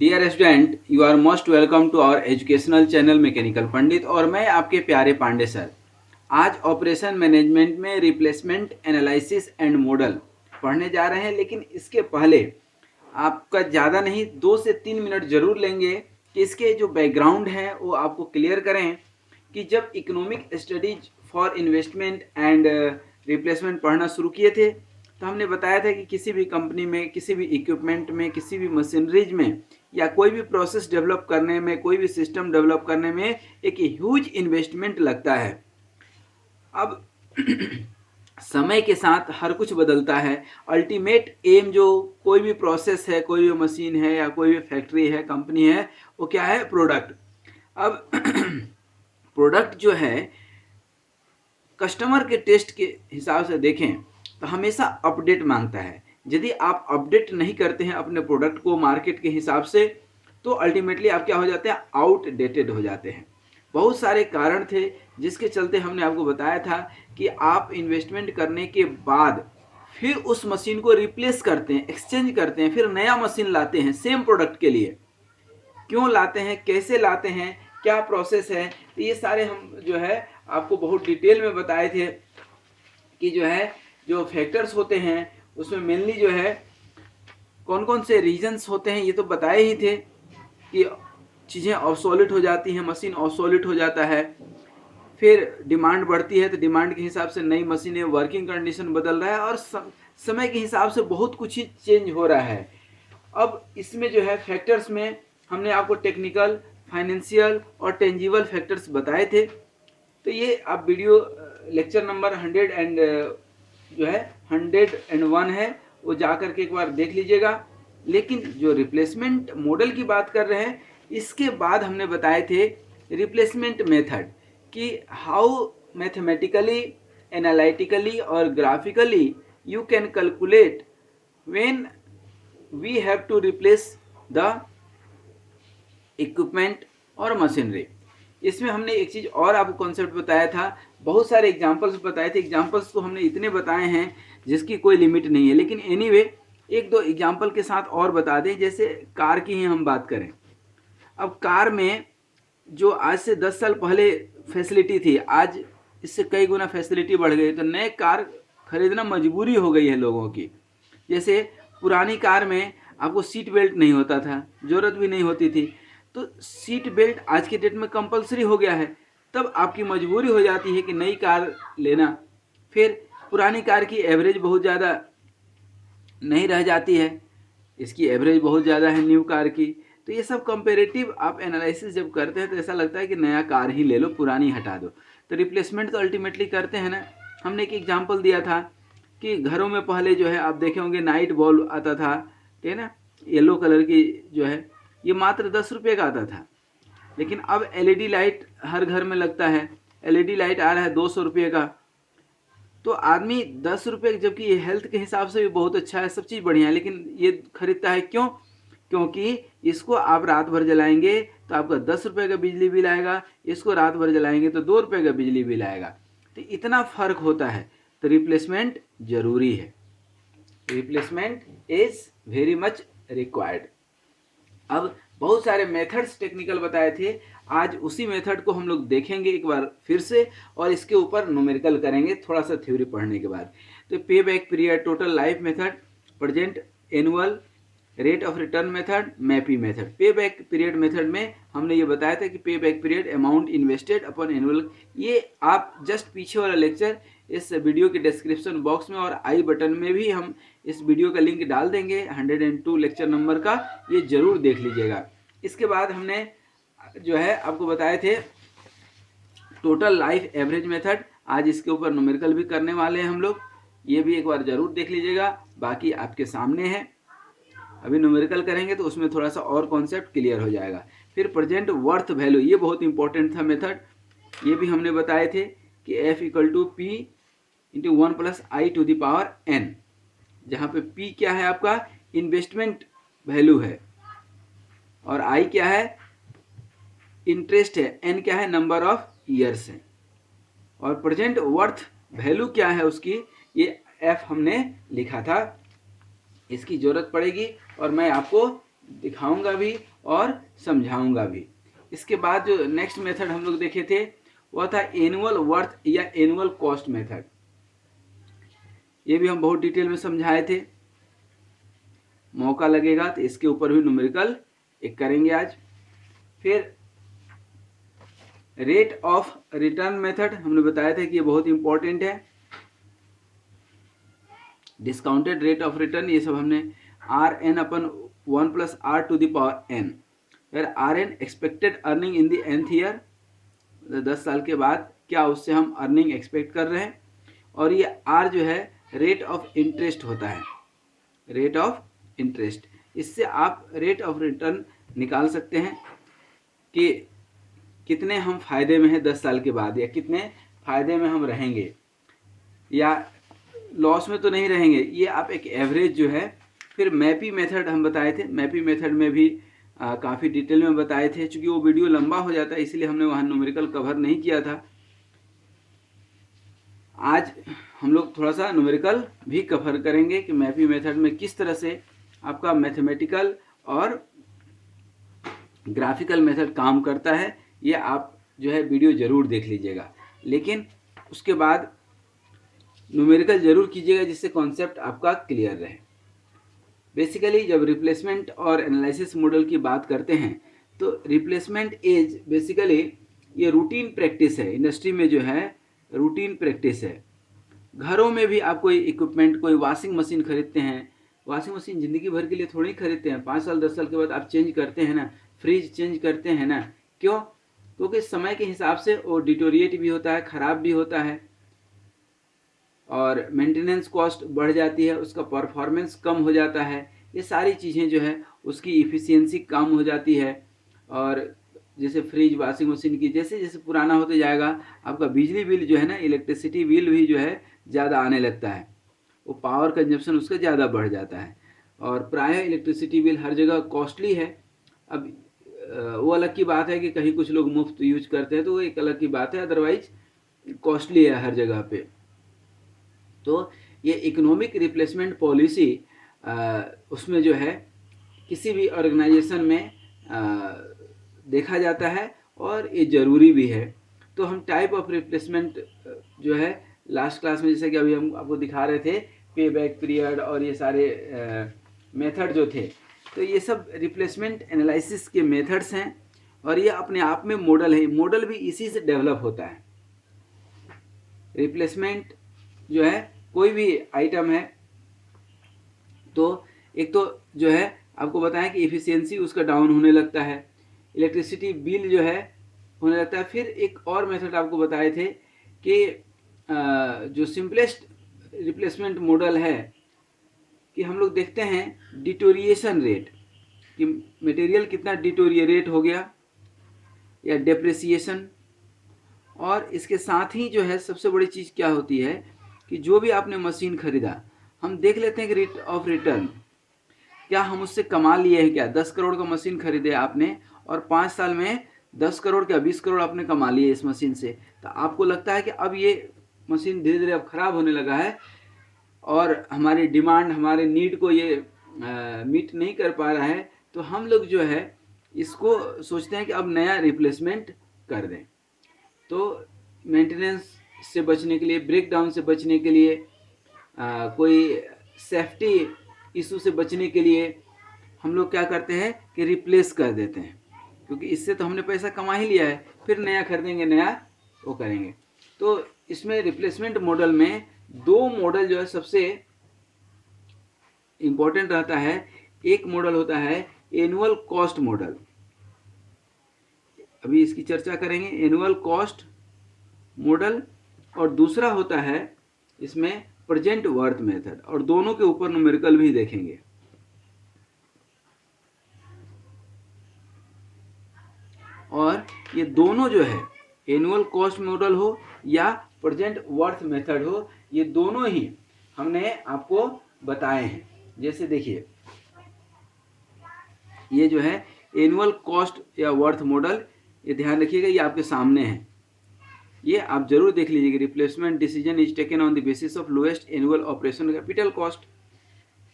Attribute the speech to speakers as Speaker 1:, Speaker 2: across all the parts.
Speaker 1: Dear student, you are most welcome to our educational channel mechanical Pandit और मैं आपके प्यारे पांडे सर। आज ऑपरेशन मैनेजमेंट में रिप्लेसमेंट एनालिसिस एंड मॉडल पढ़ने जा रहे हैं, लेकिन इसके पहले आपका ज़्यादा नहीं 2 से 3 मिनट ज़रूर लेंगे कि इसके जो बैकग्राउंड है वो आपको क्लियर करें कि जब economic studies for investment and replacement पढ़ना शुरू किए थे तो हमने बताया था कि किसी भी कंपनी में, किसी भी इक्विपमेंट में, किसी भी मशीनरीज में या कोई भी प्रोसेस डेवलप करने में, कोई भी सिस्टम डेवलप करने में एक ह्यूज इन्वेस्टमेंट लगता है। अब समय के साथ हर कुछ बदलता है। अल्टीमेट एम जो कोई भी प्रोसेस है, कोई भी मशीन है या कोई भी फैक्ट्री है, कंपनी है, वो क्या है? प्रोडक्ट। अब प्रोडक्ट जो है कस्टमर के टेस्ट के हिसाब से देखें तो हमेशा अपडेट मांगता है। यदि आप अपडेट नहीं करते हैं अपने प्रोडक्ट को मार्केट के हिसाब से तो अल्टीमेटली आप क्या हो जाते हैं? आउटडेटेड हो जाते हैं। बहुत सारे कारण थे जिसके चलते हमने आपको बताया था कि आप इन्वेस्टमेंट करने के बाद फिर उस मशीन को रिप्लेस करते हैं, एक्सचेंज करते हैं, फिर नया मशीन लाते हैं सेम प्रोडक्ट के लिए। क्यों लाते हैं, कैसे लाते हैं, क्या प्रोसेस है, तो ये सारे हम जो है आपको बहुत डिटेल में बताए थे कि जो फैक्टर्स होते हैं उसमें मेनली जो है कौन कौन से रीजंस होते हैं ये तो बताए ही थे कि चीज़ें ऑब्सोलेट हो जाती हैं, मशीन ऑब्सोलेट हो जाता है, फिर डिमांड बढ़ती है तो डिमांड के हिसाब से नई मशीनें, वर्किंग कंडीशन बदल रहा है और समय के हिसाब से बहुत कुछ ही चेंज हो रहा है। अब इसमें जो है फैक्टर्स में हमने आपको टेक्निकल, फाइनेंशियल और टेंजिबल फैक्टर्स बताए थे। तो ये आप वीडियो लेक्चर नंबर 101 है, वो जा कर के एक बार देख लीजिएगा। लेकिन जो रिप्लेसमेंट मॉडल की बात कर रहे हैं, इसके बाद हमने बताए थे रिप्लेसमेंट मेथड कि हाउ मैथमेटिकली, एनालिटिकली और graphically you can calculate when we have to replace the equipment और मशीनरी। इसमें हमने एक चीज़ और आपको कॉन्सेप्ट बताया था, बहुत सारे एग्जांपल्स बताए थे। एग्जांपल्स तो हमने इतने बताए हैं जिसकी कोई लिमिट नहीं है, लेकिन एनीवे एक दो एग्जांपल के साथ और बता दें। जैसे कार की ही हम बात करें, अब कार में जो आज से 10 साल पहले फैसिलिटी थी, आज इससे कई गुना फैसिलिटी बढ़ गई, तो नए कार खरीदना मजबूरी हो गई है लोगों की। जैसे पुरानी कार में आपको सीट बेल्ट नहीं होता था, ज़रूरत भी नहीं होती थी, तो सीट बेल्ट आज के डेट में कंपलसरी हो गया है। तब आपकी मजबूरी हो जाती है कि नई कार लेना। फिर पुरानी कार की एवरेज बहुत ज़्यादा नहीं रह जाती है, इसकी एवरेज बहुत ज़्यादा है न्यू कार की। तो ये सब कंपेरेटिव आप एनालिसिस जब करते हैं तो ऐसा लगता है कि नया कार ही ले लो, पुरानी हटा दो। तो रिप्लेसमेंट तो अल्टीमेटली करते हैं ना। हमने एक एग्जांपल दिया था कि घरों में पहले जो है आप देखे होंगे नाइट बल्ब आता था, ठीक है ना, येलो कलर की जो है, ये मात्र 10 रुपये का आता था। लेकिन अब एलईडी लाइट हर घर में लगता है, एलईडी लाइट आ रहा है 200 रुपये का। तो आदमी 10 रुपये, जबकि ये हेल्थ के हिसाब से भी बहुत अच्छा है, सब चीज़ बढ़िया है, लेकिन ये खरीदता है क्यों? क्योंकि इसको आप रात भर जलाएंगे तो आपका 10 रुपये का बिजली बिल आएगा, इसको रात भर जलाएंगे तो 2 रुपये का बिजली बिल आएगा। तो इतना फ़र्क होता है। तो रिप्लेसमेंट ज़रूरी है, replacement is very much required. अब बहुत सारे मेथड्स टेक्निकल बताए थे, आज उसी मेथड को हम लोग देखेंगे एक बार फिर से और इसके ऊपर न्यूमेरिकल करेंगे थोड़ा सा थ्योरी पढ़ने के बाद। तो pay back period, total life method, present annual, rate of return method, MAPI method. Pay back period method में हमने ये बताया था कि pay back period amount invested upon annual. ये आप जस्ट पीछे वाला लेक्चर इस वीडियो के डिस्क्रिप्शन बॉक्स में और आई बटन में भी हम इस वीडियो का लिंक डाल देंगे 102 लेक्चर नंबर का, ये जरूर देख लीजिएगा। इसके बाद हमने जो है आपको बताए थे टोटल लाइफ एवरेज मेथड, आज इसके ऊपर न्यूमेरिकल भी करने वाले हैं हम लोग, ये भी एक बार जरूर देख लीजिएगा। बाकी आपके सामने है, अभी न्यूमेरिकल करेंगे तो उसमें थोड़ा सा और कॉन्सेप्ट क्लियर हो जाएगा। फिर प्रेजेंट वर्थ वैल्यू, ये बहुत इंपॉर्टेंट था मेथड, ये भी हमने बताए थे कि F = P × 1 + I⁴ n, जहाँ पे P क्या है आपका इन्वेस्टमेंट वैल्यू है और I क्या है इंटरेस्ट है, n क्या है नंबर ऑफ ईयर्स है, और प्रेजेंट वर्थ वैल्यू क्या है उसकी, ये F हमने लिखा था। इसकी ज़रूरत पड़ेगी और मैं आपको दिखाऊंगा भी और समझाऊंगा भी। इसके बाद जो नेक्स्ट मेथड हम लोग देखे थे वह था एनुअल वर्थ या एनुअल कॉस्ट मेथड। ये भी हम बहुत डिटेल में समझाए थे। मौका लगेगा तो इसके ऊपर भी न्यूमेरिकल एक करेंगे आज। फिर रेट ऑफ रिटर्न मेथड हमने बताया था कि ये बहुत इंपॉर्टेंट है। डिस्काउंटेड रेट ऑफ रिटर्न, ये सब हमने Rn/1 + R⁴n, फिर Rn expected earning in the nth year, 10 साल के बाद क्या उससे हम अर्निंग एक्सपेक्ट कर रहे हैं, और ये R जो है रेट ऑफ इंटरेस्ट होता है, रेट ऑफ इंटरेस्ट। इससे आप रेट ऑफ रिटर्न निकाल सकते हैं कि कितने हम फायदे में हैं 10 साल के बाद, या कितने फायदे में हम रहेंगे या लॉस में तो नहीं रहेंगे। ये आप एक एवरेज जो है। फिर मैपी मेथड हम बताए थे। मैपी मेथड में भी काफ़ी डिटेल में बताए थे। चूँकि वो वीडियो लंबा हो जाता है इसलिए हमने वहाँ न्यूमेरिकल कवर नहीं किया था। आज हम लोग थोड़ा सा न्यूमेरिकल भी कवर करेंगे कि मैपी मेथड में किस तरह से आपका मैथमेटिकल और ग्राफिकल मेथड काम करता है। ये आप जो है वीडियो ज़रूर देख लीजिएगा, लेकिन उसके बाद न्यूमेरिकल ज़रूर कीजिएगा जिससे कॉन्सेप्ट आपका क्लियर रहे। बेसिकली जब रिप्लेसमेंट और एनालिसिस मॉडल की बात करते हैं तो रिप्लेसमेंट इज बेसिकली ये रूटीन प्रैक्टिस है। इंडस्ट्री में जो है रूटीन प्रैक्टिस है। घरों में भी आप कोई इक्विपमेंट, कोई वॉशिंग मशीन खरीदते हैं। वॉशिंग मशीन ज़िंदगी भर के लिए थोड़ी खरीदते हैं, 5 साल 10 साल के बाद आप चेंज करते हैं ना। फ्रिज चेंज करते हैं ना, क्यों? क्योंकि समय के हिसाब से वो डिटोरिएट भी होता है, ख़राब भी होता है, और मेंटेनेंस कॉस्ट बढ़ जाती है, उसका परफॉर्मेंस कम हो जाता है। ये सारी चीज़ें जो है उसकी इफ़िशियंसी कम हो जाती है। और जैसे फ्रिज, वॉशिंग मशीन की जैसे जैसे पुराना होते जाएगा आपका बिजली बिल जो है ना, इलेक्ट्रिसिटी बिल भी जो है ज़्यादा आने लगता है। वो पावर कंजप्शन उसका ज़्यादा बढ़ जाता है। और प्रायः इलेक्ट्रिसिटी बिल हर जगह कॉस्टली है। अब वो अलग की बात है कि कहीं कुछ लोग मुफ्त यूज करते हैं तो वो एक अलग की बात है, अदरवाइज कॉस्टली है हर जगह पे। तो ये इकोनॉमिक रिप्लेसमेंट पॉलिसी उसमें जो है किसी भी ऑर्गेनाइजेशन में देखा जाता है और ये ज़रूरी भी है। तो हम टाइप ऑफ रिप्लेसमेंट जो है लास्ट क्लास में जैसे कि अभी हम आपको दिखा रहे थे, पे बैक पीरियड और ये सारे मेथड जो थे, तो ये सब रिप्लेसमेंट एनालिसिस के मेथड्स हैं। और ये अपने आप में मॉडल है। मॉडल भी इसी से डेवलप होता है। रिप्लेसमेंट जो है कोई भी आइटम है तो एक तो जो है आपको बताएं कि इफ़िशियंसी उसका डाउन होने लगता है, इलेक्ट्रिसिटी बिल जो है होने लगता है। फिर एक और मेथड आपको बताए थे कि जो सिंपलेस्ट रिप्लेसमेंट मॉडल है कि हम लोग देखते हैं डिटोरिएशन रेट, कि मटेरियल कितना डिटोरिएट हो गया या डेप्रिसिएशन। और इसके साथ ही जो है सबसे बड़ी चीज़ क्या होती है कि जो भी आपने मशीन खरीदा, हम देख लेते हैं कि रेट ऑफ रिटर्न, क्या हम उससे कमा लिए हैं क्या। 10 करोड़ का मशीन खरीदे आपने और 5 साल में 10 करोड़ क्या 20 करोड़ आपने कमा लिए इस मशीन से, तो आपको लगता है कि अब ये मशीन धीरे धीरे अब ख़राब होने लगा है और हमारी डिमांड, हमारे नीड को ये मीट नहीं कर पा रहा है, तो हम लोग जो है इसको सोचते हैं कि अब नया रिप्लेसमेंट कर दें। तो मेंटेनेंस से बचने के लिए, ब्रेक डाउन से बचने के लिए, कोई सेफ्टी इशू से बचने के लिए हम लोग क्या करते हैं कि रिप्लेस कर देते हैं, क्योंकि इससे तो हमने पैसा कमा ही लिया है, फिर नया खरीदेंगे, नया वो करेंगे। तो इसमें रिप्लेसमेंट मॉडल में 2 मॉडल जो है सबसे इम्पोर्टेंट रहता है। एक मॉडल होता है एनुअल कॉस्ट मॉडल, अभी इसकी चर्चा करेंगे, एनुअल कॉस्ट मॉडल। और दूसरा होता है इसमें प्रेजेंट वर्थ मेथड, और दोनों के ऊपर न्यूमेरिकल भी देखेंगे। और ये दोनों जो है एनुअल कॉस्ट मॉडल हो या प्रेजेंट वर्थ मेथड हो, ये दोनों ही हमने आपको बताए हैं। जैसे देखिए ये जो है एनुअल कॉस्ट या वर्थ मॉडल, ये ध्यान रखिएगा, ये आपके सामने है, ये आप जरूर देख लीजिएगा। Replacement decision is taken on the basis of lowest annual operation capital cost.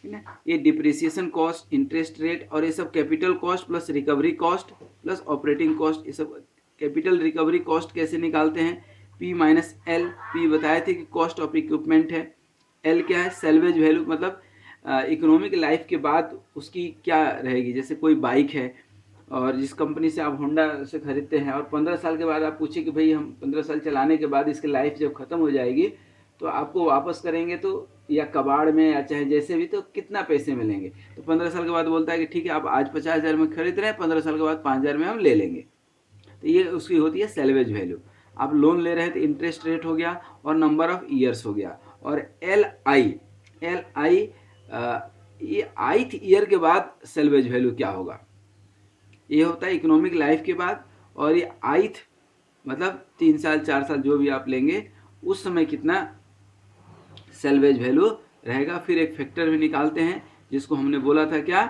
Speaker 1: है ना। ये डिप्रिसिएशन कॉस्ट, इंटरेस्ट रेट और ये सब capital cost plus recovery cost plus operating cost, ये सब कैपिटल रिकवरी कॉस्ट कैसे निकालते हैं, P माइनस एल। P बताए थे कि कॉस्ट ऑफ इक्विपमेंट है, L क्या है, सेल्वेज वैल्यू, मतलब इकोनॉमिक लाइफ के बाद उसकी क्या रहेगी। जैसे कोई बाइक है और जिस कंपनी से आप होंडा से खरीदते हैं और 15 साल के बाद आप पूछे कि भाई हम 15 साल चलाने के बाद इसकी लाइफ जब ख़त्म हो जाएगी तो आपको वापस करेंगे तो या कबाड़ में या चाहे जैसे भी, तो कितना पैसे मिलेंगे। तो 15 साल के बाद बोलता है कि ठीक है आप आज 50,000 में खरीद रहे हैं, 15 साल के बाद 5,000 में हम ले लेंगे। तो ये उसकी होती है सेल्वेज वैल्यू। आप लोन ले रहे हैं तो इंटरेस्ट रेट हो गया और नंबर ऑफ ईयर्स हो गया। और एल आई ये 8th ईयर के बाद सेल्वेज वैल्यू क्या होगा, ये होता है इकोनॉमिक लाइफ के बाद। और ये 8th मतलब 3 साल 4 साल जो भी आप लेंगे उस समय कितना सेल्वेज वैल्यू रहेगा। फिर एक फैक्टर भी निकालते हैं जिसको हमने बोला था क्या,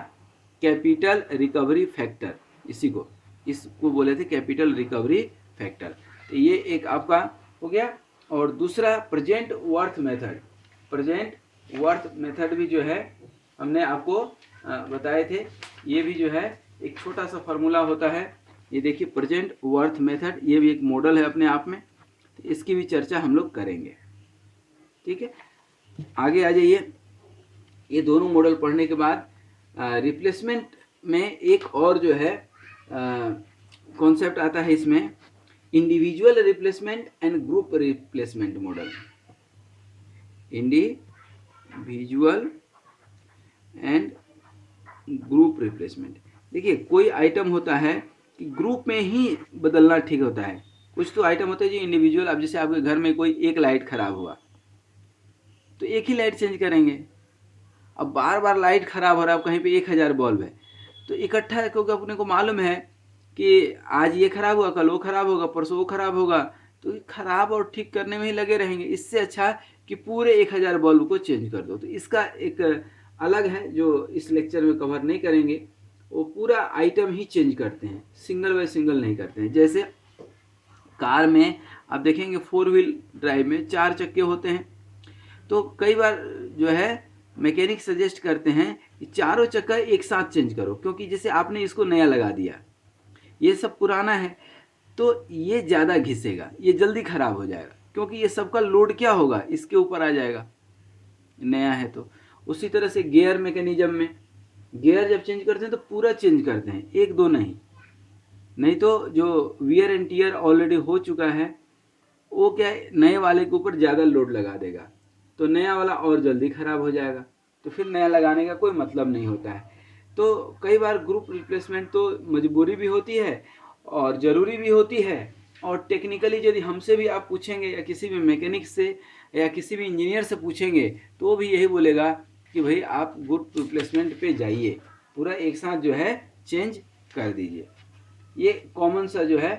Speaker 1: कैपिटल रिकवरी फैक्टर। इसको बोले थे कैपिटल रिकवरी फैक्टर। तो ये एक आपका हो गया। और दूसरा present worth method. Present worth method भी जो है हमने आपको बताए थे। ये भी जो है एक छोटा सा फार्मूला होता है। ये देखिए प्रेजेंट वर्थ मेथड, ये भी एक मॉडल है अपने आप में, तो इसकी भी चर्चा हम लोग करेंगे। ठीक है, आगे आ जाइए। ये दोनों मॉडल पढ़ने के बाद रिप्लेसमेंट में एक और जो है कॉन्सेप्ट आता है इसमें, individual replacement and group replacement model. Individual and group replacement. देखिए कोई आइटम होता है कि ग्रुप में ही बदलना ठीक होता है, कुछ तो आइटम होते हैं जो इंडिविजुअल। अब जैसे आपके घर में कोई एक लाइट खराब हुआ तो एक ही लाइट चेंज करेंगे। अब बार बार लाइट खराब हो रहा है, अब कहीं पे 1,000 बल्ब है तो इकट्ठा, क्योंकि अपने को मालूम है कि आज ये खराब हुआ, कल वो खराब होगा, परसों वो खराब होगा, तो खराब और ठीक करने में ही लगे रहेंगे। इससे अच्छा कि पूरे 1,000 बल्ब को चेंज कर दो। तो इसका एक अलग है जो इस लेक्चर में कवर नहीं करेंगे। वो पूरा आइटम ही चेंज करते हैं, सिंगल बाय सिंगल नहीं करते हैं। जैसे कार में आप देखेंगे 4 व्हील ड्राइव में 4 चक्के होते हैं, तो कई बार जो है मैकेनिक सजेस्ट करते हैं कि चारों चक्का एक साथ चेंज करो, क्योंकि जैसे आपने इसको नया लगा दिया, ये सब पुराना है तो ये ज़्यादा घिसेगा, ये जल्दी ख़राब हो जाएगा, क्योंकि ये सबका लोड क्या होगा, इसके ऊपर आ जाएगा, नया है तो। उसी तरह से गियर मैकेनिज्म में गियर जब चेंज करते हैं तो पूरा चेंज करते हैं, एक दो नहीं तो जो वियर एंड टियर ऑलरेडी हो चुका है वो क्या है, नए वाले के ऊपर ज़्यादा लोड लगा देगा, तो नया वाला और जल्दी ख़राब हो जाएगा, तो फिर नया लगाने का कोई मतलब नहीं होता है। तो कई बार ग्रुप रिप्लेसमेंट तो मजबूरी भी होती है और ज़रूरी भी होती है। और टेक्निकली यदि हमसे भी आप पूछेंगे या किसी भी मैकेनिक से या किसी भी इंजीनियर से पूछेंगे तो वो भी यही बोलेगा कि भाई आप ग्रुप रिप्लेसमेंट पे जाइए, पूरा एक साथ जो है चेंज कर दीजिए। ये कॉमन सा जो है।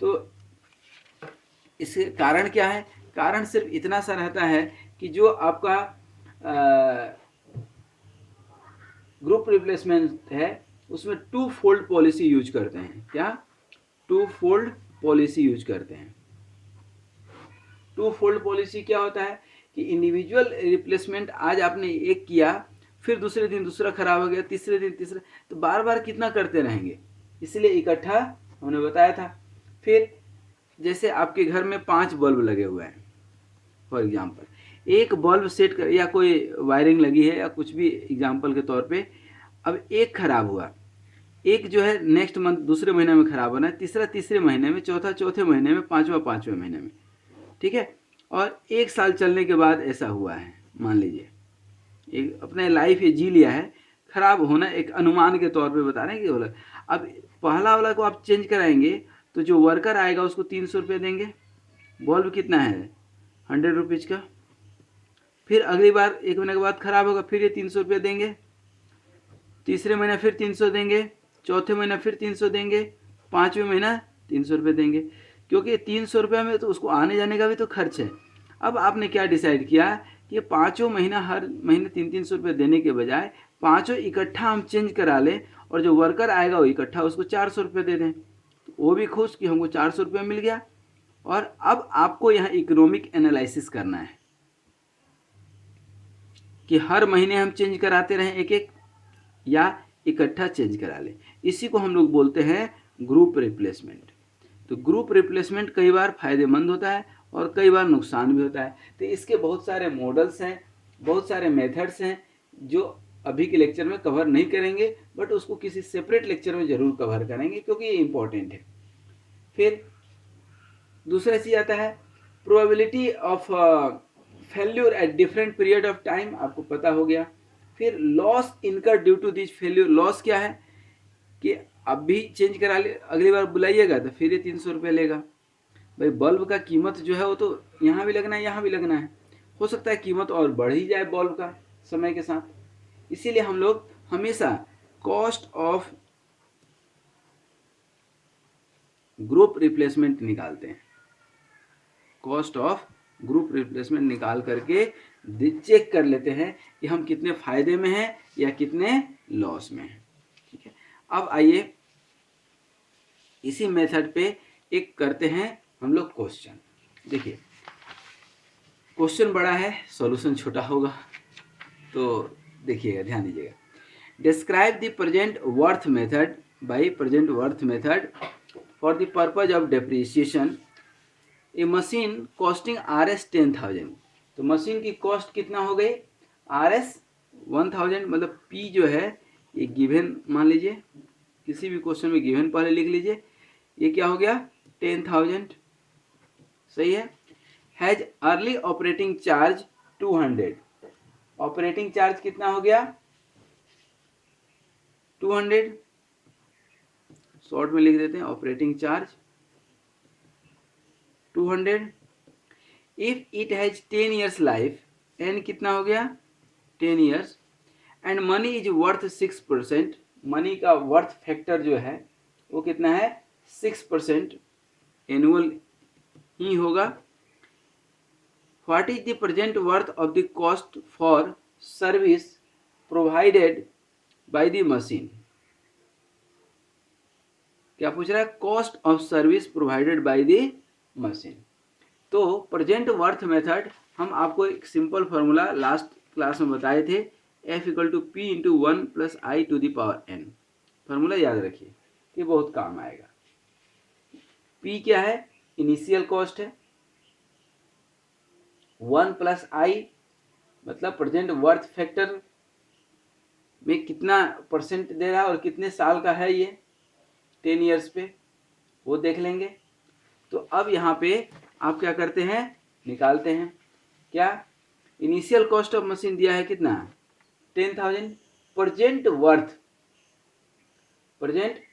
Speaker 1: तो इसके कारण क्या है, कारण सिर्फ इतना सा रहता है कि जो आपका ग्रुप रिप्लेसमेंट है उसमें 2 फोल्ड पॉलिसी यूज करते हैं। क्या, 2 फोल्ड पॉलिसी यूज करते हैं। 2 फोल्ड पॉलिसी क्या होता है कि इंडिविजुअल रिप्लेसमेंट आज आपने एक किया, फिर दूसरे दिन दूसरा खराब हो गया, तीसरे दिन तीसरा, तो बार बार कितना करते रहेंगे, इसलिए इकट्ठा हमने बताया था। फिर जैसे आपके घर में 5 बल्ब लगे हुए हैं फॉर एग्जांपल, एक बल्ब सेट कर या कोई वायरिंग लगी है या कुछ भी एग्जांपल के तौर पे, अब एक खराब हुआ, एक जो है नेक्स्ट मंथ दूसरे महीने में खराब होना है, तीसरा तीसरे महीने में, चौथा चौथे महीने में, पांचवा पांचवें महीने में, ठीक है। और 1 साल चलने के बाद ऐसा हुआ है, मान लीजिए एक अपने लाइफ ये जी लिया है, खराब होना एक अनुमान के तौर पे बता रहे हैं कि बोला। अब पहला वाला को आप चेंज कराएंगे तो जो वर्कर आएगा उसको 300 रुपये देंगे, बल्ब कितना है 100 रुपीज़ का। फिर अगली बार 1 महीने के बाद खराब होगा, फिर ये 300 रुपये देंगे, तीसरे महीने फिर 300 देंगे, चौथे महीने फिर 300 देंगे, 5वें महीना 300 रुपये देंगे, क्योंकि 300 रुपये में तो उसको आने जाने का भी तो खर्च है। अब आपने क्या डिसाइड किया कि ये 5 महीना हर महीने 300 रुपये देने के बजाय 5 इकट्ठा हम चेंज करा लें और जो वर्कर आएगा वो इकट्ठा उसको 400 रुपये दे दें, तो वो भी खुश कि हमको 400 रुपये मिल गया। और अब आपको यहाँ इकोनॉमिक एनालिसिस करना है कि हर महीने हम चेंज कराते रहें एक एक, या इकट्ठा चेंज करा लें। इसी को हम लोग बोलते हैं ग्रुप रिप्लेसमेंट। तो ग्रुप रिप्लेसमेंट कई बार फायदेमंद होता है और कई बार नुकसान भी होता है। तो इसके बहुत सारे मॉडल्स हैं, बहुत सारे मेथड्स हैं जो अभी के लेक्चर में कवर नहीं करेंगे, बट उसको किसी सेपरेट लेक्चर में ज़रूर कवर करेंगे क्योंकि ये इम्पोर्टेंट है। फिर दूसरा चीज़ आता है probability of failure at different period of time, आपको पता हो गया। फिर loss incur due to this failure, loss क्या है कि अभी चेंज करा ले, अगली बार बुलाइएगा तो फिर ये 300 रुपये लेगा। भाई बल्ब का कीमत जो है वो तो यहाँ भी लगना है, यहाँ भी लगना है, हो सकता है कीमत और बढ़ ही जाए बल्ब का समय के साथ। इसीलिए हम लोग हमेशा कॉस्ट ऑफ ग्रुप रिप्लेसमेंट निकालते हैं, कॉस्ट ऑफ ग्रुप रिप्लेसमेंट निकाल करके चेक कर लेते हैं कि हम कितने फायदे में हैं या कितने लॉस में हैं। ठीक है, अब आइए इसी मेथड पे एक करते हैं हम लोग क्वेश्चन। देखिए क्वेश्चन बड़ा है, सॉल्यूशन छोटा होगा, तो देखिएगा, ध्यान दीजिएगा। Describe the present worth method by present worth method for the purpose of depreciation A machine costing RS 10,000। तो मशीन की कॉस्ट कितना हो गई RS 1000, मतलब P जो है ये गिवन मान लीजिए, किसी भी क्वेश्चन में गिवन पहले लिख लीजिए, ये क्या हो गया 10,000, सही है। Has early operating charge 200, operating charge कितना हो गया 200, शॉर्ट में लिख देते हैं operating charge 200। If it has 10 years life, n कितना हो गया 10 years, and money is worth 6%, money का वर्थ फैक्टर जो है वो कितना है 6% एनुअल ही होगा। What is the present worth of the cost for service provided by the machine, क्या पूछ रहा है cost of service provided by the machine. तो प्रेजेंट वर्थ मेथड हम आपको एक सिंपल फार्मूला लास्ट क्लास में बताए थे, F equal to P into 1 plus I to the power n। Formula याद रखिए, ये बहुत काम आएगा। P क्या है इनिशियल कॉस्ट है, 1 प्लस I मतलब प्रेजेंट वर्थ फैक्टर में कितना परसेंट दे रहा है और कितने साल का है ये 10 ईयर्स पे, वो देख लेंगे। तो अब यहाँ पे आप क्या करते हैं निकालते हैं, क्या इनिशियल कॉस्ट ऑफ मशीन दिया है कितना 10,000, प्रेजेंट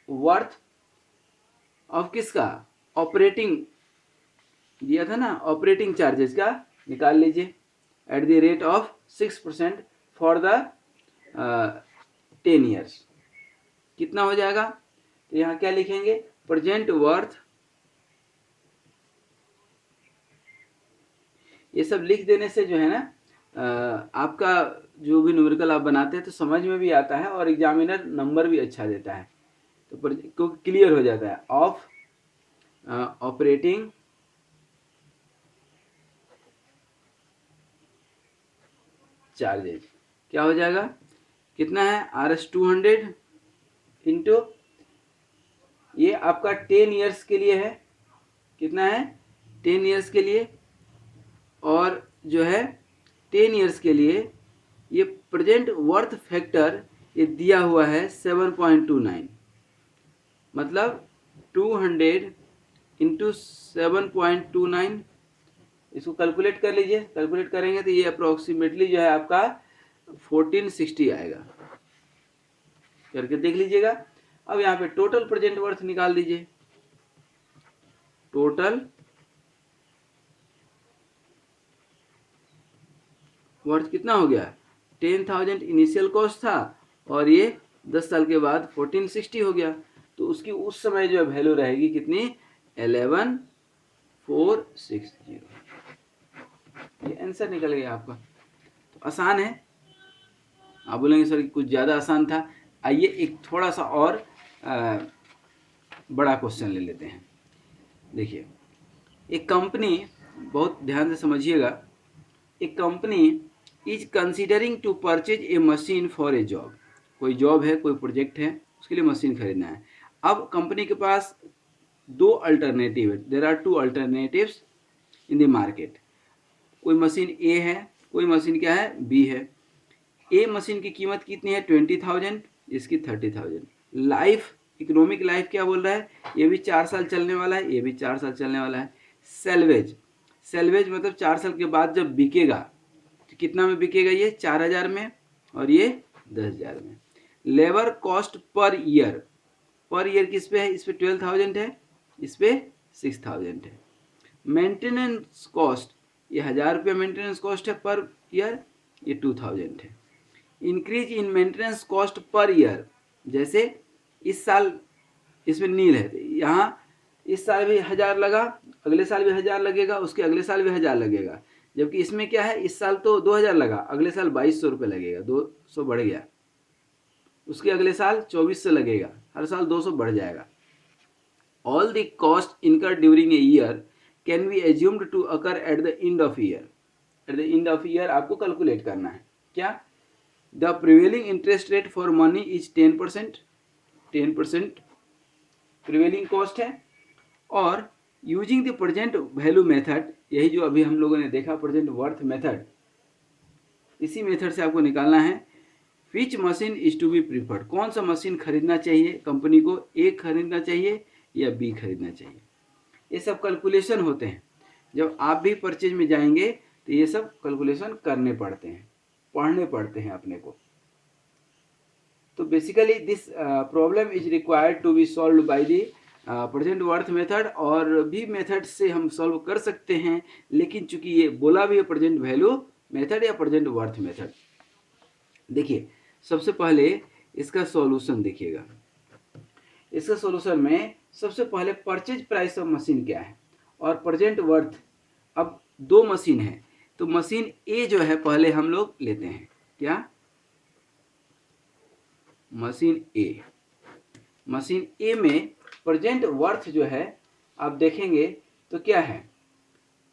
Speaker 1: वर्थ ऑफ किसका ऑपरेटिंग दिया था ना, ऑपरेटिंग चार्जेस का निकाल लीजिए at the rate of 6% for the 10 years, कितना हो जाएगा। तो यहाँ क्या लिखेंगे प्रेजेंट वर्थ, ये सब लिख देने से जो है ना आपका जो भी न्यूमेरिकल आप बनाते हैं तो समझ में भी आता है और एग्जामिनर नंबर भी अच्छा देता है, तो क्लियर हो जाता है। ऑफ ऑपरेटिंग चार्जेज क्या हो जाएगा, कितना है RS 200 इंटू, ये आपका 10 ईयर्स के लिए है, कितना है 10 ईयर्स के लिए, और जो है 10 ईयर्स के लिए ये प्रेजेंट वर्थ फैक्टर ये दिया हुआ है 7.29, मतलब 200 इंटू 7.29, इसको कैलकुलेट कर लीजिए, कैलकुलेट करेंगे तो ये अप्रोक्सीमेटली जो है आपका 1460 आएगा, करके देख लीजिएगा। अब यहाँ पे टोटल प्रेजेंट वर्थ निकाल दीजिए, टोटल वर्थ कितना हो गया 10,000 इनिशियल कॉस्ट था और ये 10 साल के बाद 1460 हो गया, तो उसकी उस समय जो वैल्यू रहेगी कितनी 11,460, ये आंसर निकल गया आपका। तो आसान है, आप बोलेंगे सर कुछ ज़्यादा आसान था, आइए एक थोड़ा सा और बड़ा क्वेश्चन ले लेते हैं। देखिए एक कंपनी, बहुत ध्यान से समझिएगा, एक company is considering to purchase a machine for a job. कोई जॉब है, कोई प्रोजेक्ट है, उसके लिए मशीन खरीदना है। अब कंपनी के पास दो अल्टरनेटिव है, there are two alternatives in the market. कोई मशीन ए है, कोई मशीन क्या है, बी है। ए मशीन की कीमत कितनी है, 20,000, इसकी 30,000। लाइफ, इकोनॉमिक लाइफ क्या बोल रहा है, ये भी 4 साल चलने वाला है, ये भी 4 साल चलने वाला है। सेल्वेज, सेल्वेज मतलब 4 साल के बाद जब बिकेगा तो कितना में बिकेगा, ये 4,000 में और ये 10,000 में। Labour cost per year, per year किस पे है, इस पे 12,000 है, इस पे 6,000 है। मेंटेनेंस कॉस्ट, ये 1,000 रुपया मेंटेनेंस कॉस्ट है पर ईयर, ये 2,000 है। Increase in maintenance cost per year, जैसे इस साल इसमें नील है, यहाँ इस साल भी 1,000 लगा, अगले साल भी 1,000 लगेगा, उसके अगले साल भी 1,000 लगेगा। जबकि इसमें क्या है, इस साल तो 2,000 लगा, अगले साल 2,200 रुपये लगेगा, 200 बढ़ गया। उसके अगले साल 2,400 लगेगा, हर साल 200 बढ़ जाएगा। All the cost incur during a year can be assumed to occur at the end of year. At the end of year आपको कैलकुलेट करना है क्या, the prevailing interest rate for money is 10%, 10% prevailing cost है। और using the present value method, यही जो अभी हम लोगों ने देखा प्रेजेंट वर्थ मेथड, इसी मेथड से आपको निकालना है which machine is to B preferred, कौन सा मशीन खरीदना चाहिए कंपनी को, ए खरीदना चाहिए या बी खरीदना चाहिए। ये सब कैलकुलेशन होते हैं, जब आप भी परचेज में जाएंगे तो ये सब कैलकुलेशन करने पड़ते हैं, पढ़ने पड़ते हैं अपने को। तो basically this problem is required to be solve by the present worth method, और भी मेथड से हम सॉल्व कर सकते हैं, लेकिन चूंकि ये बोला भी है प्रेजेंट वैल्यू मेथड या प्रेजेंट वर्थ मेथड। देखिए सबसे पहले इसका सॉल्यूशन देखिएगा। इसका सॉल्यूशन में सबसे पहले परचेज प्राइस ऑफ मशीन क्या है और प्रेजेंट वर्थ। अब दो मशीन है तो मशीन ए जो है पहले हम लोग लेते हैं, क्या, मशीन ए। मशीन ए में प्रेजेंट वर्थ जो है आप देखेंगे तो क्या है,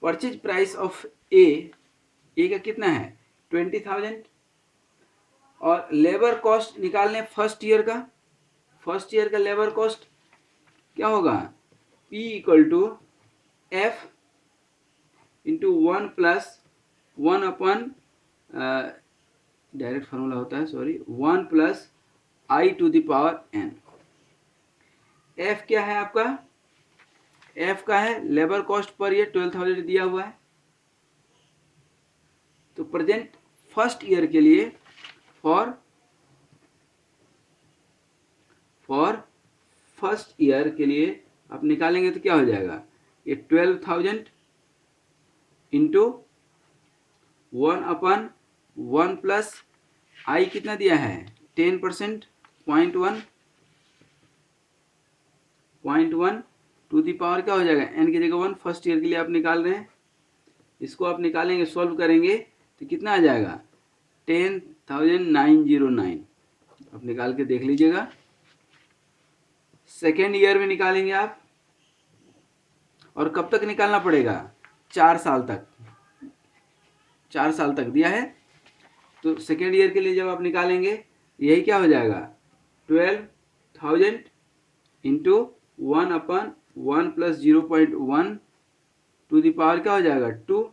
Speaker 1: परचेज प्राइस ऑफ ए का कितना है 20,000, और लेबर कॉस्ट निकालने फर्स्ट ईयर का, फर्स्ट ईयर का लेबर कॉस्ट क्या होगा, P equal to F into 1 plus 1 upon, direct formula होता है, sorry, 1 plus I to the power n। F क्या है आपका, F का है लेबर कॉस्ट पर ईयर 12,000 दिया हुआ है। तो प्रेजेंट फर्स्ट ईयर के लिए फॉर फर्स्ट ईयर के लिए आप निकालेंगे तो क्या हो जाएगा, ये 12,000 इंटू 1 अपन 1 प्लस आई कितना दिया है 10%, 0.1 टू दी पावर क्या हो जाएगा n की जगह 1, फर्स्ट ईयर के लिए आप निकाल रहे हैं। इसको आप निकालेंगे, सॉल्व करेंगे तो कितना आ जाएगा 10,909। आप निकाल के देख लीजिएगा। सेकेंड ईयर में निकालेंगे आप, और कब तक निकालना पड़ेगा, 4 साल तक, 4 साल तक दिया है। तो सेकेंड ईयर के लिए जब आप निकालेंगे यही क्या हो जाएगा 12,000 into 1 upon 1 plus 0.1 to the power क्या हो जाएगा 2।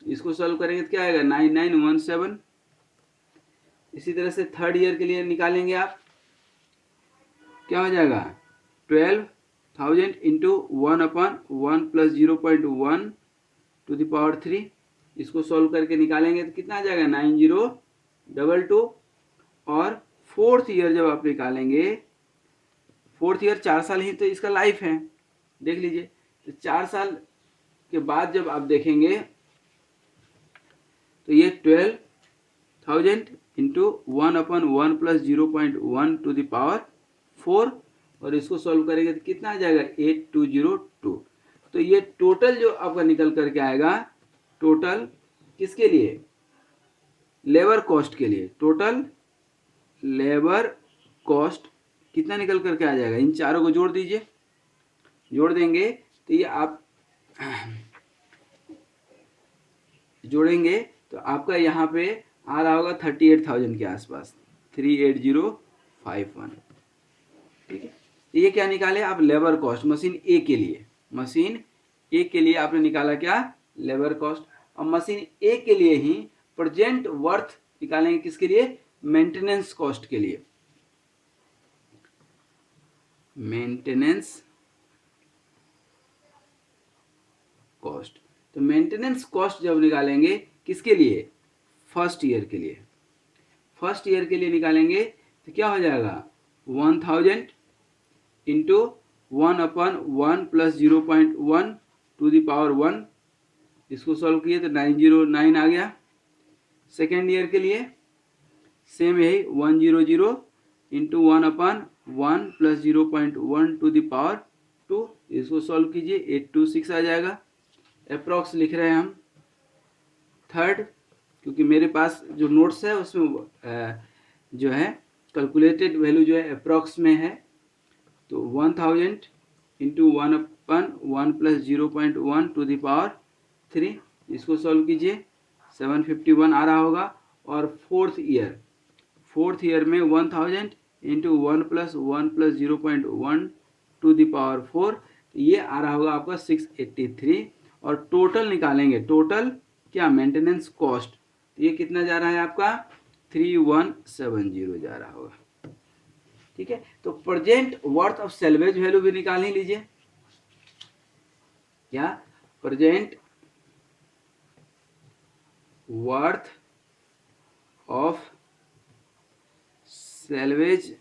Speaker 1: इसको सॉल्व करेंगे तो क्या आएगा 9917। इसी तरह से थर्ड ईयर के लिए निकालेंगे आप, क्या हो जाएगा 12,000 into 1 upon 1 plus 0.1 to the power 3। इसको सॉल्व करके निकालेंगे तो कितना आ जाएगा 9022। और फोर्थ ईयर जब आप निकालेंगे, फोर्थ ईयर 4 साल ही तो इसका लाइफ है, देख लीजिए। तो 4 साल के बाद जब आप देखेंगे तो ये 12,000 into 1 upon 1 plus 0.1 to the power 4, और इसको सॉल्व करेंगे तो कितना आ जाएगा 8202। तो ये टोटल जो आपका निकल करके आएगा, टोटल किसके लिए, लेबर कॉस्ट के लिए, टोटल लेबर कॉस्ट कितना निकल करके आ जाएगा, इन चारों को जोड़ दीजिए, जोड़ देंगे तो ये आप जोड़ेंगे तो आपका यहाँ पे आ रहा होगा 38,000 के आसपास, 38051। ठीक है, ये क्या निकाले आप, लेबर कॉस्ट मशीन ए के लिए। मशीन ए के लिए आपने निकाला क्या, लेबर कॉस्ट। और मशीन ए के लिए ही प्रेजेंट वर्थ निकालेंगे, किसके लिए, मेंटेनेंस कॉस्ट के लिए। मेंटेनेंस कॉस्ट, तो मेंटेनेंस कॉस्ट जब निकालेंगे किसके लिए, फर्स्ट ईयर के लिए। फर्स्ट ईयर के लिए निकालेंगे तो क्या हो जाएगा, 1000 into 1/1 plus 0.1 to the power 1। इसको सॉल्व किए तो 909 आ गया। सेकेंड ईयर के लिए सेम यही 100 into 1/1 plus 0.1 to the power 2। इसको सॉल्व कीजिए 826 आ जाएगा। अप्रॉक्स लिख रहे हैं हम थर्ड, क्योंकि मेरे पास जो नोट्स है उसमें जो है कैलकुलेटेड वैल्यू जो है अप्रॉक्स में है। तो 1000 into 1/1 plus 0.1 to the power 3, इसको सॉल्व कीजिए 751 आ रहा होगा। और फोर्थ ईयर में 1000 into 1 plus 1 plus 0.1 to the power 4, ये आ रहा होगा आपका 683। और टोटल निकालेंगे, टोटल क्या, मेंटेनेंस कॉस्ट, तो ये कितना जा रहा है आपका 3170 जा रहा होगा। ठीक है, तो present worth of salvage value भी निकाल ही लीजिए। क्या, present worth of salvage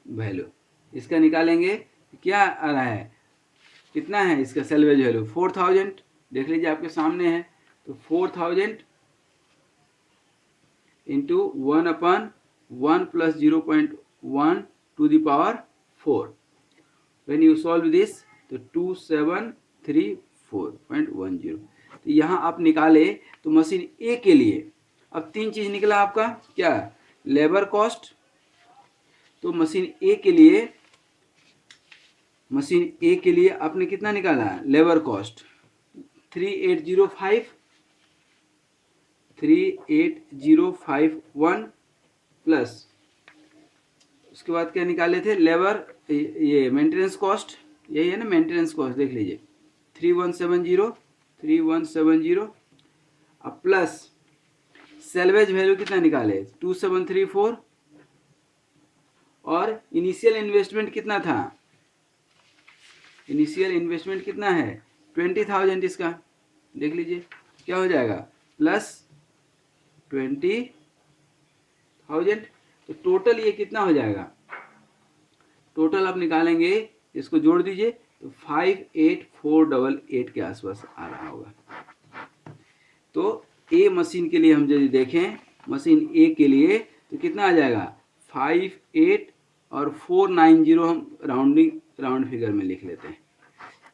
Speaker 1: value, इसका निकालेंगे, क्या आ रहा है, कितना है इसका सेल्वेज वैल्यू, 4000। देख लीजिए आपके सामने है। तो 4000 into 1/1 plus 0.1 to the power 4। When you solve this तो 2734.10। तो यहाँ आप निकाले तो मशीन ए के लिए अब तीन चीज निकला आपका, क्या, लेबर कॉस्ट। तो मशीन ए के लिए आपने कितना निकाला, लेबर कॉस्ट 3805 प्लस उसके बाद क्या निकाले थे, लेबर, ये मेंटेनेंस कॉस्ट, यही है ना मेंटेनेंस कॉस्ट, देख लीजिए 3170 अब प्लस सेल्वेज वैल्यू कितना निकाले 2734। और इनिशियल इन्वेस्टमेंट कितना था, इनिशियल इन्वेस्टमेंट कितना है 20,000। इसका देख लीजिए क्या हो जाएगा, प्लस 20,000। तो टोटल ये कितना हो जाएगा, टोटल आप निकालेंगे, इसको जोड़ दीजिए तो 58488 के आसपास आ रहा होगा। तो ए मशीन के लिए हम यदि देखें, मशीन ए के लिए तो कितना आ जाएगा 58 और 490 हम राउंड फिगर में लिख लेते हैं।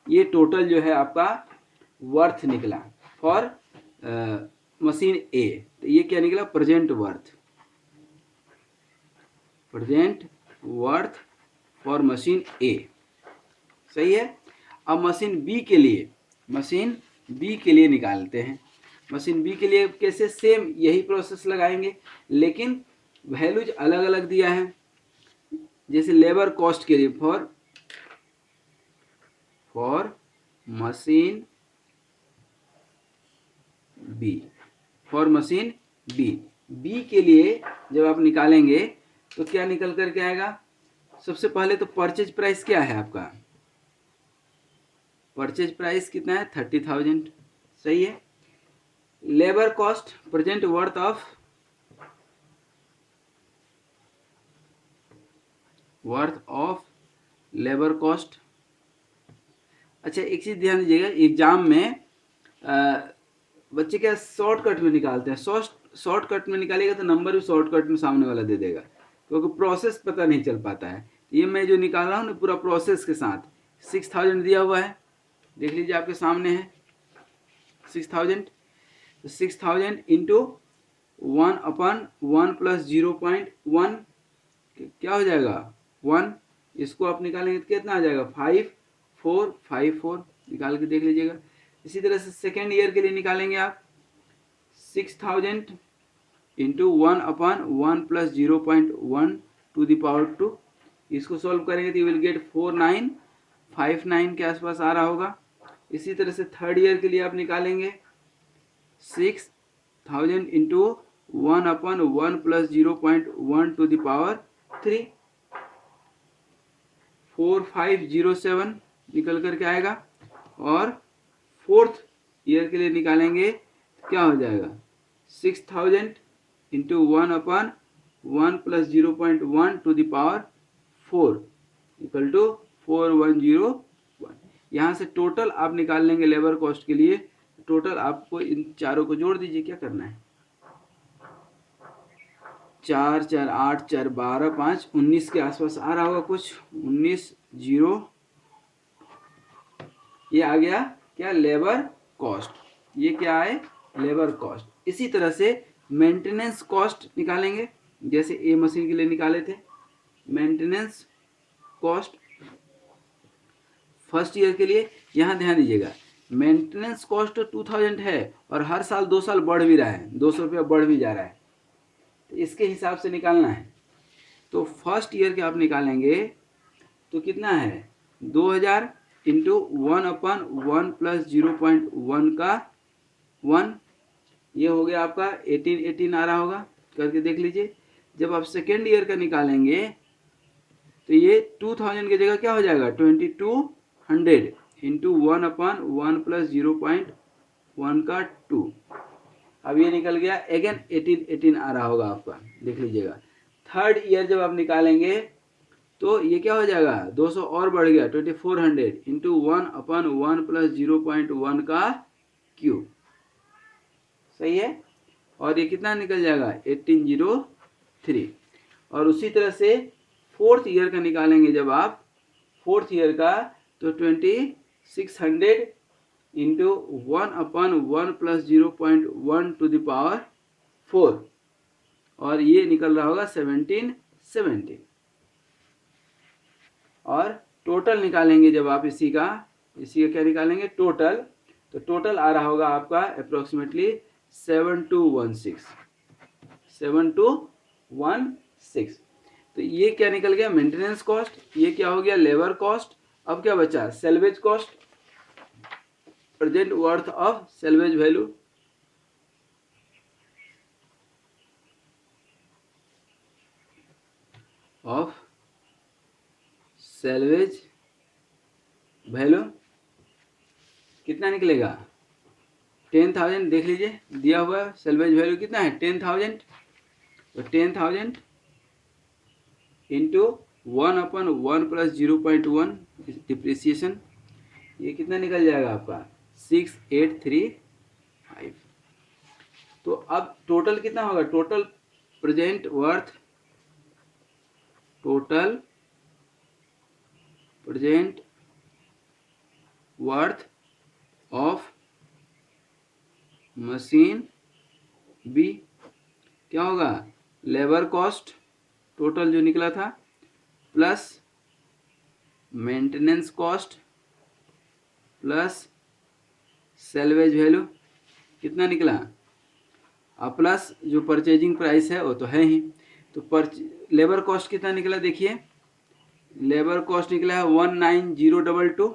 Speaker 1: ये टोटल जो है आपका वर्थ निकला फॉर मशीन ए। तो ये क्या निकला, प्रेजेंट वर्थ फॉर मशीन ए। सही है। अब मशीन बी के लिए निकालते हैं। मशीन बी के लिए कैसे, सेम यही प्रोसेस लगाएंगे, लेकिन वैल्यूज अलग अलग दिया है। जैसे लेबर कॉस्ट के लिए फॉर मशीन बी के लिए जब आप निकालेंगे तो क्या निकल करके आएगा, सबसे पहले तो परचेज प्राइस क्या है आपका, परचेज प्राइस कितना है 30,000। सही है। Labour cost, present worth of labour cost. अच्छा एक चीज ध्यान दीजिएगा, एग्जाम में बच्चे क्या शॉर्टकट में निकालते हैं, शॉर्टकट में निकालेगा तो नंबर भी शॉर्टकट में सामने वाला दे देगा, क्योंकि प्रोसेस पता नहीं चल पाता है। ये मैं जो निकाल रहा हूँ ना पूरा प्रोसेस के साथ, 6000 दिया हुआ है, देख लीजिए आपके सामने है 6000। तो 6000 इंटू 1/1 प्लस 0.1 क्या हो जाएगा 1। इसको आप निकालेंगे तो कितना आ जाएगा 5454, निकाल के देख लीजिएगा। इसी तरह से सेकेंड ईयर के लिए निकालेंगे आप 6000 into 1/1 plus 0.1 to the power 2। इसको सॉल्व करेंगे तो यू विल गेट 4959 के आसपास आ रहा होगा। इसी तरह से थर्ड ईयर के लिए आप निकालेंगे 6000 into 1/1 plus 0.1 to the power 3, 4507 निकल करके आएगा। और फोर्थ ईयर के लिए निकालेंगे क्या हो जाएगा 6000 into 1/1 plus 0.1 to the power 4 equal to 4101। यहाँ से टोटल आप निकाल लेंगे लेबर कॉस्ट के लिए। टोटल आपको इन चारों को जोड़ दीजिए। क्या करना है, 4 4 8 4 12 5 19 के आसपास आ रहा होगा कुछ, 19,0। ये आ गया क्या, लेबर कॉस्ट। ये क्या है, लेबर कॉस्ट। इसी तरह से मेंटेनेंस कॉस्ट निकालेंगे, जैसे ए मशीन के लिए निकाले थे। मेंटेनेंस कॉस्ट फर्स्ट ईयर के लिए, यहाँ ध्यान दीजिएगा, मेंटेनेंस कॉस्ट 2000 है और हर साल 2 साल बढ़ भी रहा है, 200 रुपया बढ़ भी जा रहा है, तो इसके हिसाब से निकालना है। तो फर्स्ट ईयर के आप निकालेंगे तो कितना है 2000 इंटू 1/1 प्लस 0.1 का 1, ये हो गया आपका 18 आ रहा होगा, करके देख लीजिए। जब आप सेकेंड ईयर का निकालेंगे तो ये 2000 की जगह क्या हो जाएगा 2200 इंटू 1/1 प्लस 0.1 का 2। अब ये निकल गया अगेन 18 आ रहा होगा आपका, देख लीजिएगा। थर्ड ईयर जब आप निकालेंगे तो ये क्या हो जाएगा 200 और बढ़ गया 2400 इंटू 1/1 प्लस 0.1 का क्यूब, सही है। और ये कितना निकल जाएगा 1803। और उसी तरह से फोर्थ ईयर का निकालेंगे जब आप, फोर्थ ईयर का तो 2600 into 1/1 plus 0.1 to the power 4, और ये निकल रहा होगा 1770। और टोटल निकालेंगे जब आप इसी का क्या निकालेंगे टोटल, तो टोटल आ रहा होगा आपका अप्रोक्सीमेटली 7216। तो ये क्या निकल गया मेंटेनेंस कॉस्ट, ये क्या हो गया लेबर कॉस्ट। अब क्या बचा salvage cost, present worth of salvage value. Of salvage value कितना निकलेगा 10,000। देख लीजिए दिया हुआ सेल्वेज वैल्यू कितना है 10,000, तो 10,000 इंटू 1/1 प्लस 0.1 डिप्रिसिएशन, ये कितना निकल जाएगा आपका 6835। तो अब टोटल कितना होगा, total present worth, total present worth of machine B क्या होगा लेबर कॉस्ट टोटल जो निकला था plus maintenance cost plus salvage value कितना निकला, और प्लस जो परचेजिंग प्राइस है वो तो है ही। तो लेबर कॉस्ट कितना निकला देखिए, लेबर कॉस्ट निकला है 19022।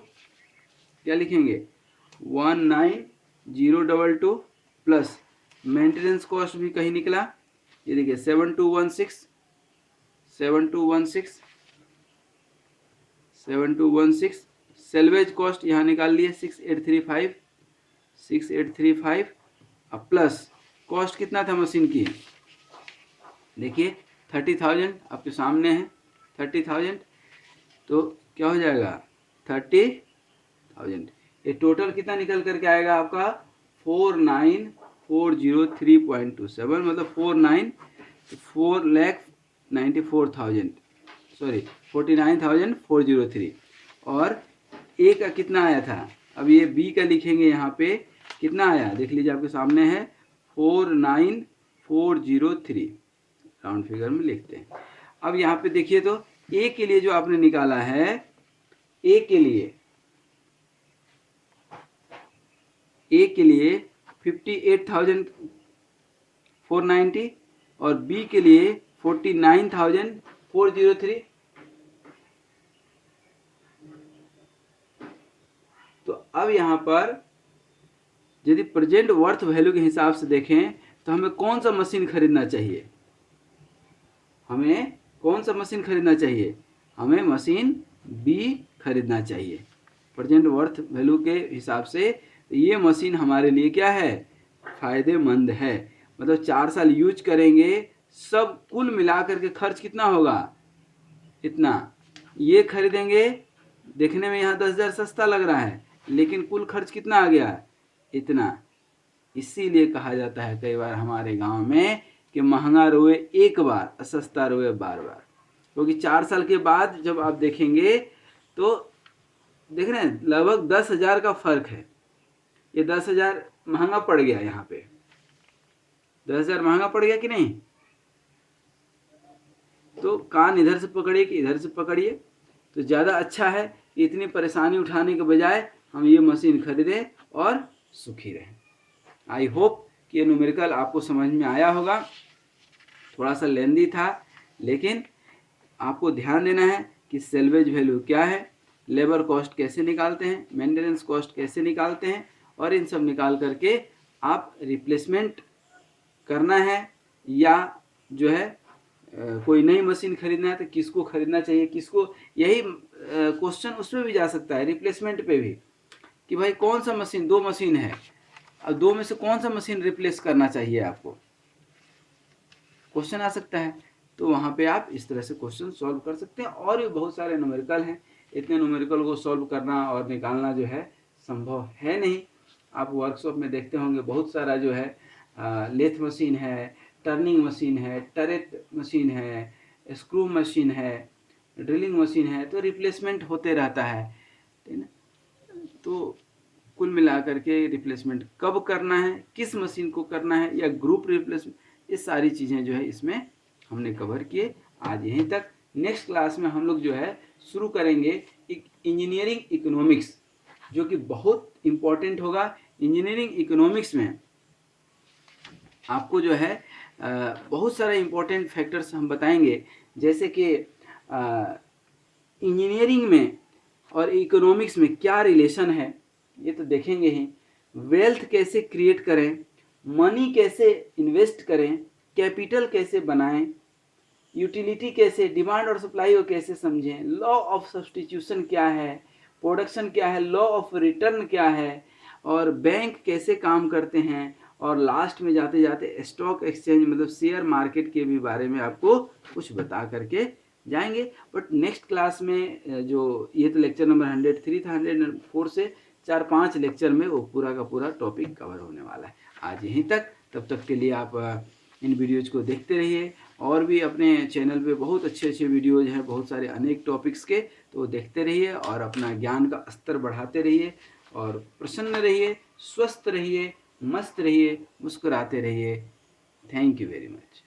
Speaker 1: क्या लिखेंगे 19022 प्लस मेंटेनेंस कॉस्ट भी कहीं निकला, ये देखिए 7216। सेल्वेज कॉस्ट यहाँ निकाल लिए 6835। अब प्लस कॉस्ट कितना था मशीन की, देखिए 30,000 आपके सामने है 30,000, तो क्या हो जाएगा 30,000। ये टोटल कितना निकल करके आएगा आपका 4,9403.27, मतलब 49,403। और ए का कितना आया था, अब ये बी का लिखेंगे यहाँ पे कितना आया देख लीजिए आपके सामने है 49403, राउंड फिगर में लिखते हैं। अब यहाँ पे देखिए तो ए के लिए जो आपने निकाला है, ए के लिए 58,000 490 और बी के लिए 49,403। तो अब यहाँ पर यदि प्रेजेंट वर्थ वैल्यू के हिसाब से देखें तो हमें कौन सा मशीन खरीदना चाहिए? हमें कौन सा मशीन खरीदना चाहिए? हमें मशीन बी खरीदना चाहिए। प्रेजेंट वर्थ वैल्यू के हिसाब से ये मशीन हमारे लिए क्या है? फायदेमंद है। मतलब 4 साल यूज करेंगे, सब कुल मिलाकर के खर्च कितना होगा? इतना। ये खरीदेंगे, देखने में यहाँ 10,000 सस्ता लग रहा है, लेकिन कुल खर्च कितना आ गया? इतना। इसीलिए कहा जाता है कई बार हमारे गांव में कि महंगा रोए एक बार, सस्ता रोए बार बार। क्योंकि 4 साल के बाद जब आप देखेंगे तो देख रहे हैं लगभग 10,000 का फर्क है। ये 10,000 महंगा पड़ गया, यहाँ पे 10,000 महंगा पड़ गया कि नहीं? तो कान इधर से पकड़िए कि इधर से पकड़िए, तो ज़्यादा अच्छा है। इतनी परेशानी उठाने के बजाय हम ये मशीन खरीदें और सुखी रहें। आई होप कि ये न्यूमेरिकल आपको समझ में आया होगा। थोड़ा सा लेंदी था, लेकिन आपको ध्यान देना है कि सेल्वेज वैल्यू क्या है, लेबर कॉस्ट कैसे निकालते हैं, मेंटेनेंस कॉस्ट कैसे निकालते हैं, और इन सब निकाल करके आप रिप्लेसमेंट करना है या जो है कोई नई मशीन खरीदना है तो किसको खरीदना चाहिए, किसको। यही क्वेश्चन उसमें भी जा सकता है, रिप्लेसमेंट पे भी, कि भाई कौन सा मशीन, 2 मशीन है, अब 2 में से कौन सा मशीन रिप्लेस करना चाहिए आपको, क्वेश्चन आ सकता है। तो वहाँ पे आप इस तरह से क्वेश्चन सॉल्व कर सकते हैं। और भी बहुत सारे न्यूमेरिकल हैं, इतने न्यूमेरिकल को सॉल्व करना और निकालना जो है संभव है नहीं। आप वर्कशॉप में देखते होंगे बहुत सारा जो है लेथ मशीन है, टर्निंग मशीन है, टरेट मशीन है, स्क्रू मशीन है, ड्रिलिंग मशीन है, तो रिप्लेसमेंट होते रहता है, ठीक है। तो कुल मिलाकर के रिप्लेसमेंट कब करना है, किस मशीन को करना है, या ग्रुप रिप्लेसमेंट, ये सारी चीज़ें जो है इसमें हमने कवर किए। आज यहीं तक। नेक्स्ट क्लास में हम लोग जो है शुरू करेंगे इंजीनियरिंग इकोनॉमिक्स, जो कि बहुत इम्पोर्टेंट होगा। इंजीनियरिंग इकोनॉमिक्स में आपको जो है बहुत सारे इम्पोर्टेंट फैक्टर्स हम बताएंगे, जैसे कि इंजीनियरिंग में और इकोनॉमिक्स में क्या रिलेशन है, ये तो देखेंगे ही। वेल्थ कैसे क्रिएट करें, मनी कैसे इन्वेस्ट करें, कैपिटल कैसे बनाएं, यूटिलिटी कैसे, डिमांड और सप्लाई को कैसे समझें, लॉ ऑफ सब्स्टिट्यूशन क्या है, प्रोडक्शन क्या है, लॉ ऑफ रिटर्न क्या है, और बैंक कैसे काम करते हैं, और लास्ट में जाते जाते स्टॉक एक्सचेंज मतलब शेयर मार्केट के भी बारे में आपको कुछ बता करके जाएंगे। बट नेक्स्ट क्लास में जो ये तो लेक्चर नंबर 103 था, 104 से 4-5 लेक्चर में वो पूरा का पूरा टॉपिक कवर होने वाला है। आज यहीं तक। तब तक के लिए आप इन वीडियोज़ को देखते रहिए। और भी अपने चैनल पे बहुत अच्छे अच्छे वीडियोज़ हैं, बहुत सारे अनेक टॉपिक्स के, तो देखते रहिए और अपना ज्ञान का स्तर बढ़ाते रहिए और प्रसन्न रहिए, स्वस्थ रहिए, मस्त रहिए, मुस्कुराते रहिए। Thank you very much.